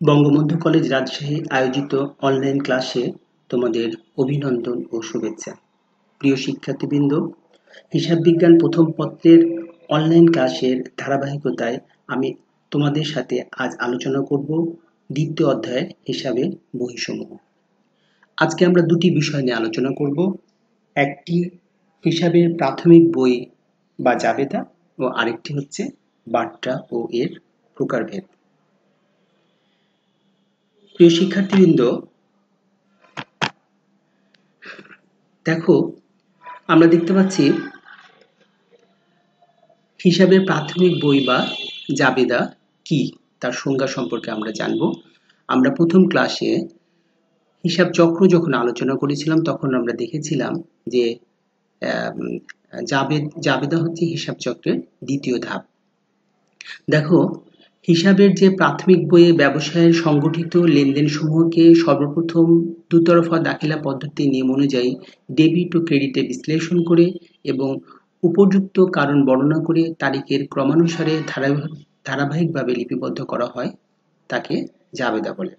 Bangabandhu college Rajshahi আয়োজিত online ক্লাসে তোমাদের অভিনন্দন ও শুভেচ্ছা। প্রিয় শিক্ষার্থীবৃন্দ, হিসাব বিজ্ঞান প্রথম পত্রের অনলাইন ক্লাসের ধারাবাহিকতায় আমি তোমাদের সাথে আজ আলোচনা করব দ্বিতীয় অধ্যায়ের হিসাবের বহিসমূহ। আজকে আমরা দুটি বিষয় নিয়ে আলোচনা করব। একটি হিসাবের প্রাথমিক বই বা জাবেদা ও আরেকটি হচ্ছে বাট্টা ও এর প্রকারভেদ। প্রিয় শিক্ষার্থীবৃন্দ, দেখো, আমরা দেখতে পাচ্ছি হিসাবের প্রাথমিক বই বা জাবেদা কি তার সংজ্ঞা সম্পর্কে আমরা জানব। আমরা প্রথম ক্লাসে হিসাব চক্র যখন আলোচনা করেছিলাম তখন আমরা দেখেছিলাম যে জাবেদা হচ্ছে হিসাব চক্রের দ্বিতীয় ধাপ। দেখো, হিসাবের যে প্রাথমিক বইয়ে ব্যবসায়ের সংগঠিত লেনদেন সমূহকে সর্বপ্রথম দুতরফা দাখিলা পদ্ধতি নিয়ম অনুযায়ী ডেবিট ও ক্রেডিটে বিশ্লেষণ করে এবং উপযুক্ত কারণ বর্ণনা করে তারিখের ক্রমানুসারে ধারাবাহিকভাবে লিপিবদ্ধ করা হয় তাকে জাবেদা বলে।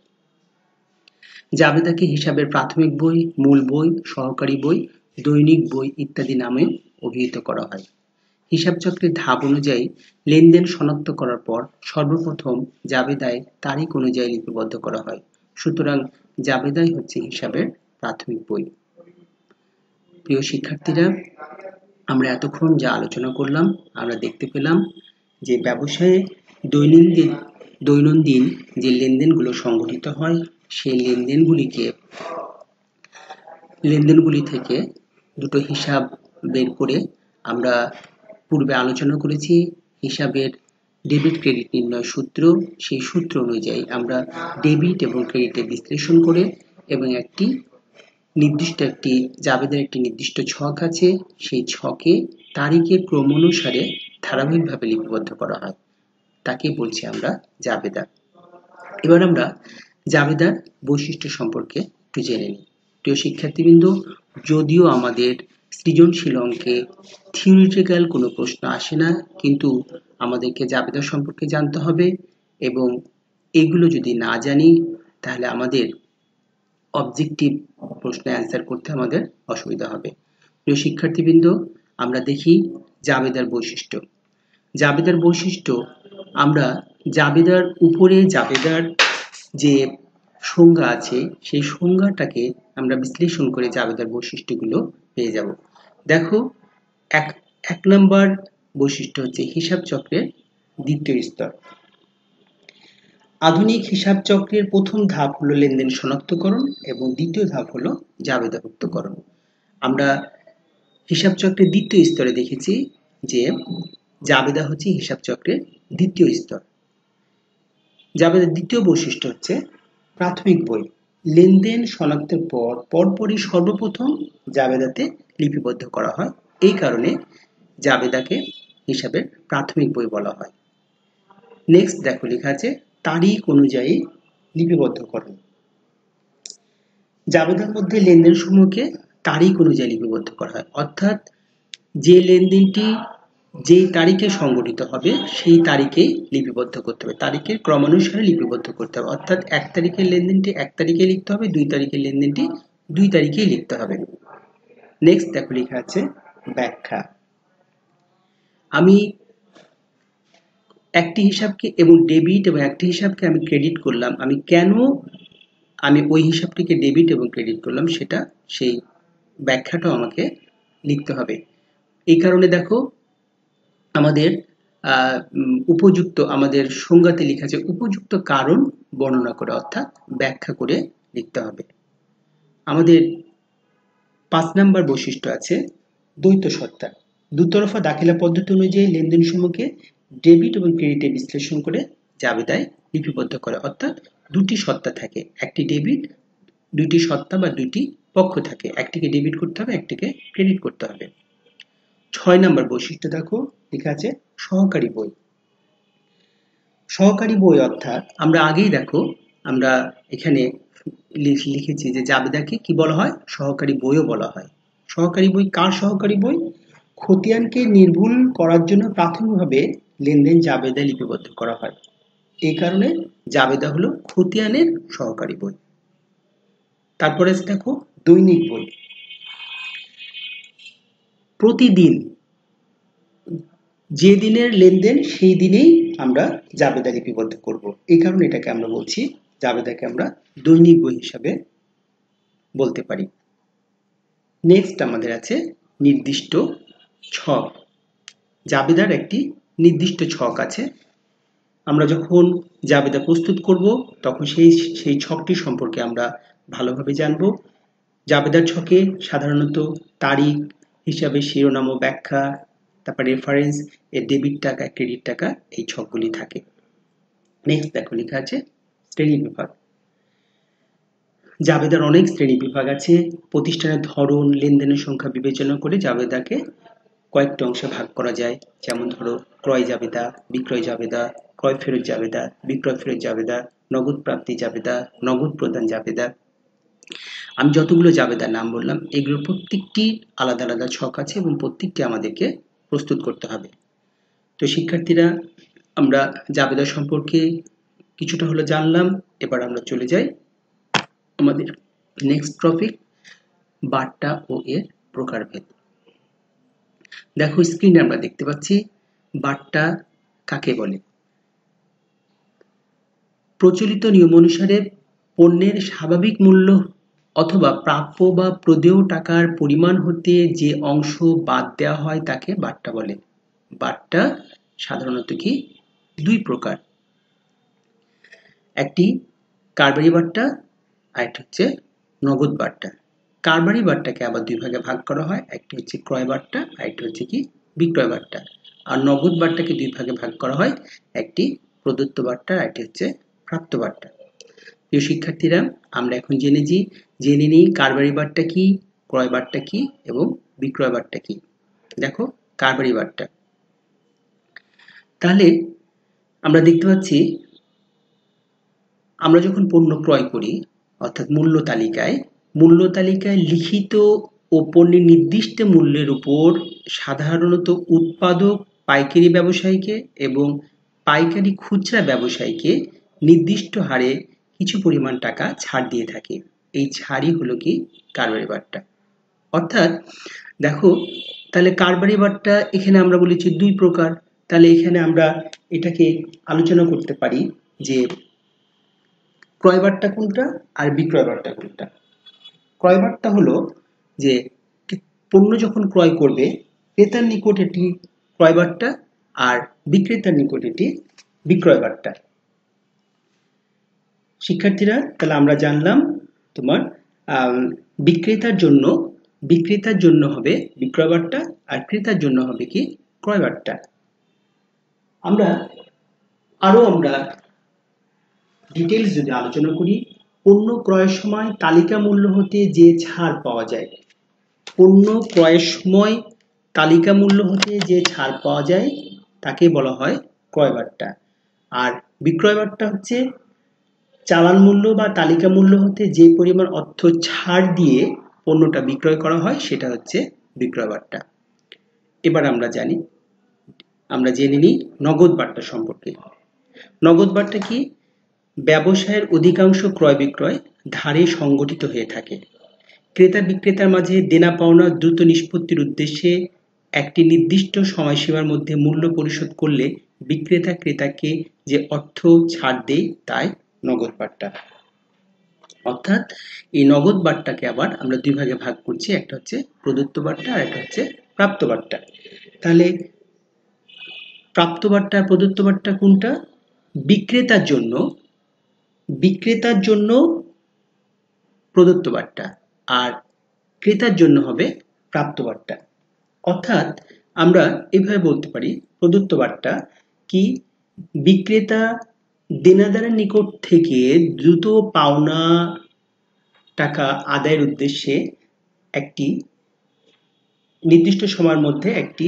জাবেদাকে হিসাবের প্রাথমিক বই, মূল বই, সহকারী বই, দৈনিক বই ইত্যাদি নামে অভিহিত করা হয়। হিসাব চক্রের ধাপ অনুযায়ী লেনদেন শনাক্ত করার পর সর্বপ্রথম জাবেদায় তারিখ অনুযায়ী লিপিবদ্ধ করা হয়। সুতরাং জাবেদাই হচ্ছে হিসাবের প্রাথমিক বই। প্রিয় শিক্ষার্থীরা, আমরা এতক্ষণ যা আলোচনা করলাম আমরা দেখতে পেলাম যে ব্যবসায়ে দৈনন্দিন যে লেনদেনগুলো সংঘটিত হয় সেই লেনদেনগুলি থেকে দুটো হিসাব বের করে আমরা পূর্বে আলোচনা করেছি হিসাবের ডেবিট ক্রেডিট নির্ণয় সূত্র। সেই সূত্র অনুযায়ী আমরা ডেবিট এবং ক্রেডিটের বিশ্লেষণ করে এবং একটি জাবেদার একটি নির্দিষ্ট ছক আছে, সেই ছকে তারিখের ক্রম অনুসারে ধারাবাহিকভাবে লিপিবদ্ধ করা হয়, তাকে বলছি আমরা জাবেদা। এবার আমরা জাবেদার বৈশিষ্ট্য সম্পর্কে একটু জেনে নিই। প্রিয় শিক্ষার্থীবৃন্দ, যদিও আমাদের সৃজনশীল অঙ্কে থিওরিটিক্যাল কোনো প্রশ্ন আসে না, কিন্তু আমাদেরকে জাবেদা সম্পর্কে জানতে হবে এবং এগুলো যদি না জানি তাহলে আমাদের অবজেক্টিভ প্রশ্নে অ্যান্সার করতে আমাদের অসুবিধা হবে। প্রিয় শিক্ষার্থীবৃন্দ, আমরা দেখি জাবেদার বৈশিষ্ট্য। জাবেদার বৈশিষ্ট্য আমরা জাবেদার উপরে জাবেদার যে সংজ্ঞা আছে সেই সংজ্ঞাটাকে আমরা বিশ্লেষণ করে জাবেদার বৈশিষ্ট্যগুলো পেয়ে যাব। দেখো, এক নম্বর বৈশিষ্ট্য হচ্ছে হিসাব চক্রের দ্বিতীয় স্তর। আধুনিক হিসাব চক্রের প্রথম ধাপ হলো লেনদেন শনাক্তকরণ এবং দ্বিতীয় ধাপ হলো জাবেদাভুক্তকরণ। আমরা হিসাব চক্রের দ্বিতীয় স্তরে দেখেছি যে জাবেদা হচ্ছে হিসাব চক্রের দ্বিতীয় স্তর। জাবেদার দ্বিতীয় বৈশিষ্ট্য হচ্ছে প্রাথমিক বই। লেনদেন শনাক্তের পরপরই সর্বপ্রথম জাবেদাতে লিপিবদ্ধ করা হয়, এই কারণে জাবেদাকে হিসাবের প্রাথমিক বই বলা হয়। নেক্সট দেখো, লেখা আছে তারিখ অনুযায়ী লিপিবদ্ধকরণ। জাবেদার মধ্যে লেনদেন সমূহকে তারিখ অনুযায়ী লিপিবদ্ধ করা হয়, অর্থাৎ যে লেনদেনটি যেই তারিখে সংগঠিত হবে সেই তারিখেই লিপিবদ্ধ করতে হবে, তারিখের ক্রমানুসারে লিপিবদ্ধ করতে হবে। অর্থাৎ 1 তারিখের লেনদেনটি 1 তারিখে লিখতে হবে, 2 তারিখের লেনদেনটি 2 তারিখেই লিখতে হবে। নেক্সট দেখো, লেখা আছে ব্যাখ্যা। আমি একটি হিসাবকে এবং ডেবিট এবং একটি হিসাবকে আমি ক্রেডিট করলাম, আমি কেন ওই হিসাবটিকে ডেবিট এবং ক্রেডিট করলাম সেটা সেই ব্যাখ্যাটাও আমাকে লিখতে হবে। এই কারণে দেখো আমাদের উপযুক্ত আমাদের সংজ্ঞাতে লেখা আছে উপযুক্ত কারণ বর্ণনা করে, অর্থাৎ ব্যাখ্যা করে লিখতে হবে। আমাদের 5 নম্বর বৈশিষ্ট্য আছে দ্বৈত সত্তা। দুতরফা দাখিলা পদ্ধতি অনুযায়ী লেনদেন সমূহকে ডেবিট এবং ক্রেডিটে বিশ্লেষণ করে জাবেদায় লিপিবদ্ধ করে, অর্থাৎ দুটি সত্তা থাকে, একটি ডেবিট, দুটি সত্তা বা দুটি পক্ষ থাকে, একটিকে ডেবিট করতে হবে, একটিকে ক্রেডিট করতে হবে। 6 নম্বর বৈশিষ্ট্য দেখো, লেখা আছে সহকারী বই। সহকারী বই অর্থাৎ আমরা আগেই দেখো আমরা এখানে লিখেছি যে জাবেদাকে কি বলা হয়, সহকারী বইও বলা হয়। সহকারী বই কার সহকারী বই? খতিয়ানকে নির্ভুল করার জন্য প্রাথমিকভাবে লেনদেন জাবেদায় লিপিবদ্ধ করা হয়। এই কারণে জাবেদা হলো খতিয়ানের সহকারী বই। তারপরে দেখো দৈনিক বই। প্রতিদিন যে দিনের লেনদেন সেই দিনেই আমরা জাবেদা লিপিবদ্ধ করব, এই কারণে এটাকে আমরা বলছি, জাবেদাকে আমরা দৈনিক বই হিসাবে বলতে পারি। নেক্সট আমাদের আছে নির্দিষ্ট ছক। জাবেদার একটি নির্দিষ্ট ছক আছে। আমরা যখন জাবেদা প্রস্তুত করব তখন সেই ছকটি সম্পর্কে আমরা ভালোভাবে জানব। জাবেদার ছকে সাধারণত তারিখ হিসাবে শিরোনাম ও ব্যাখ্যা, তারপর রেফারেন্স, এর ডেবিট টাকা, ক্রেডিট টাকা, এই ছকগুলি থাকে। নেক্সট দেখো লেখা আছে শ্রেণী বিভাগ। জাবেদার অনেক শ্রেণী বিভাগ আছে। প্রতিষ্ঠানের ধরন, লেনদেনের সংখ্যা বিবেচনা করে জাবেদাকে কয়েকটি অংশে ভাগ করা যায়। যেমন ধরো ক্রয় জাবেদা, বিক্রয় জাবেদা, ক্রয় ফেরত জাবেদা, বিক্রয় ফেরত জাবেদা, নগদ প্রাপ্তি জাবেদা, নগদ প্রদান জাবেদা। আমি যতগুলো জাবেদার নাম বললাম এগুলোর প্রত্যেকটি আলাদা আলাদা ছক আছে এবং প্রত্যেকটি আমাদেরকে প্রস্তুত করতে হবে। তো শিক্ষার্থীরা, আমরা জাবেদা সম্পর্কে কিছুটা হলো জানলাম। এবার আমরা চলে যাই আমাদের নেক্সট টপিক, বার্তা ও এর প্রকারভেদ। দেখো স্ক্রিনে আমরা দেখতে পাচ্ছি বার্তা কাকে বলে। প্রচলিত নিয়ম অনুসারে পণ্যের স্বাভাবিক মূল্য অথবা প্রাপ্য বা প্রদেয় টাকার পরিমাণ হতে যে অংশ বাদ দেওয়া হয় তাকে বার্তা বলে। বার্তা সাধারণত কি দুই প্রকার, একটি কারবারি বার্তা আর একটা হচ্ছে নগদ বার্তা। কারবারি বার্তাকে আবার দুই ভাগে ভাগ করা হয়, একটি হচ্ছে ক্রয় বার্তা আর একটি হচ্ছে কি বিক্রয় বার্তা। আর নগদ বার্তাকে দুই ভাগে ভাগ করা হয়, একটি প্রদত্ত বার্তা আর একটি হচ্ছে প্রাপ্ত বার্তা। প্রিয় শিক্ষার্থীরা, আমরা এখন জেনে নিই কারবারি বার্তা কি, ক্রয় বার্তা কি এবং বিক্রয় বার্তা কি। দেখো কারবারি বার্তা, তাহলে আমরা দেখতে পাচ্ছি আমরা যখন পণ্য ক্রয় করি অর্থাৎ মূল্য তালিকায় লিখিত ও পণ্যের নির্দিষ্ট মূল্যের উপর সাধারণত উৎপাদক পাইকারি ব্যবসায়ীকে এবং পাইকারি খুচরা ব্যবসায়ীকে নির্দিষ্ট হারে কিছু পরিমাণ টাকা ছাড় দিয়ে থাকে। এই ছাড়ই হলো কি কারবারি বার্তা। অর্থাৎ দেখো, তাহলে কারবারি বার্তা এখানে আমরা বলেছি দুই প্রকার। তাহলে এখানে আমরা এটাকে আলোচনা করতে পারি যে ক্রয় বার্তা কোনটা আর বিক্রয় বার্তা কোনটা। ক্রয় বার্তা হলো যে পণ্য যখন ক্রয় করবে ক্রেতার নিকট এটি ক্রয় বার্তা আর বিক্রেতার নিকট এটি বিক্রয় বার্তা। শিক্ষার্থীরা, তাহলে আমরা জানলাম তোমার বিক্রেতার জন্য হবে বিক্রয় বার্তা আর ক্রেতার জন্য হবে কি ক্রয় বার্তা। আমরা ডিটেইলস যদি আলোচনা করি, পণ্য ক্রয়ের সময় তালিকা মূল্য হতে যে ছাড় পাওয়া যায়, পণ্য ক্রয়ের সময় তালিকা মূল্য হতে যে ছাড় পাওয়া যায় তাকে বলা হয় ক্রয় বার্তা। আর বিক্রয় বার্তা হচ্ছে চালান মূল্য বা তালিকা মূল্য হতে যে পরিমাণ অর্থ ছাড় দিয়ে পণ্যটা বিক্রয় করা হয় সেটা হচ্ছে বিক্রয় বার্তা। এবার আমরা জেনে নিই নগদ বার্তা সম্পর্কে। নগদ বার্তা কি? ব্যবসায়ের অধিকাংশ ক্রয় বিক্রয় ধারে সংগঠিত হয়ে থাকে। ক্রেতা বিক্রেতার মাঝে দেনা পাওনা দ্রুত নিষ্পত্তির উদ্দেশ্যে একটি নির্দিষ্ট সময়সীমার মধ্যে মূল্য পরিশোধ করলে বিক্রেতা ক্রেতাকে যে অর্থ ছাড় দেয় তাই নগদ বার্তা। অর্থাৎ এই নগদ বার্তাকে আবার আমরা দুই ভাগে ভাগ করছি, একটা হচ্ছে প্রদত্ত বার্তা আর একটা হচ্ছে প্রাপ্ত বার্তা। তাহলে প্রাপ্ত বার্তা আর প্রদত্ত বার্তা কোনটা? বিক্রেতার জন্য প্রদত্ত বার্তা আর ক্রেতার জন্য হবে প্রাপ্ত বার্তা। অর্থাৎ আমরা এভাবে বলতে পারি প্রদত্ত বার্তা কি, বিক্রেতা দেনাদারের নিকট থেকে দ্রুত পাওনা টাকা আদায়ের উদ্দেশ্যে একটি নির্দিষ্ট সময়ের মধ্যে একটি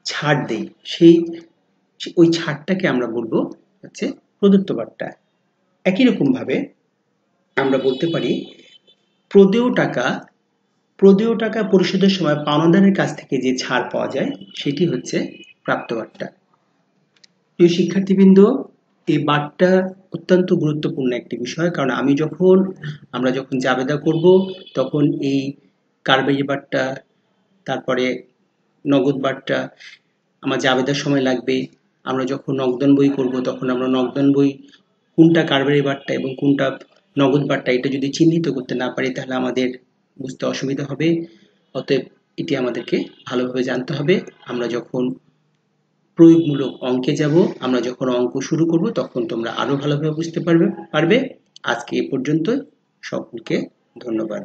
ছাড় দেয়, ওই ছাড়টাকে আমরা বলবো হচ্ছে প্রদত্ত বার্তা। একই রকম ভাবে আমরা বলতে পারি প্রদেয় টাকা পরিশোধের সময় পাওনাদারের কাছ থেকে যে ছাড় পাওয়া যায় সেটি হচ্ছে প্রাপ্ত বার্তা। প্রিয় শিক্ষার্থীবৃন্দ, এই বারটা অত্যন্ত গুরুত্বপূর্ণ একটি বিষয়, কারণ আমরা যখন জাবেদা করব তখন এই কারবারি বারটা, তারপরে নগদ বারটা আমার জাবেদার সময় লাগবে। আমরা যখন নগদান বই করব তখন আমরা নগদান বই কোনটা কারবারি বারটা এবং কোনটা নগদ বারটা এটা যদি চিহ্নিত করতে না পারি তাহলে আমাদের বুঝতে অসুবিধা হবে। অতএব এটি আমাদেরকে ভালোভাবে জানতে হবে। আমরা যখন প্রয়োগমূলক অঙ্কে যাব, আমরা যখন অঙ্ক শুরু করব তখন তোমরা আরো ভালোভাবে বুঝতে পারবে। আজকে এ পর্যন্ত, সকলকে ধন্যবাদ।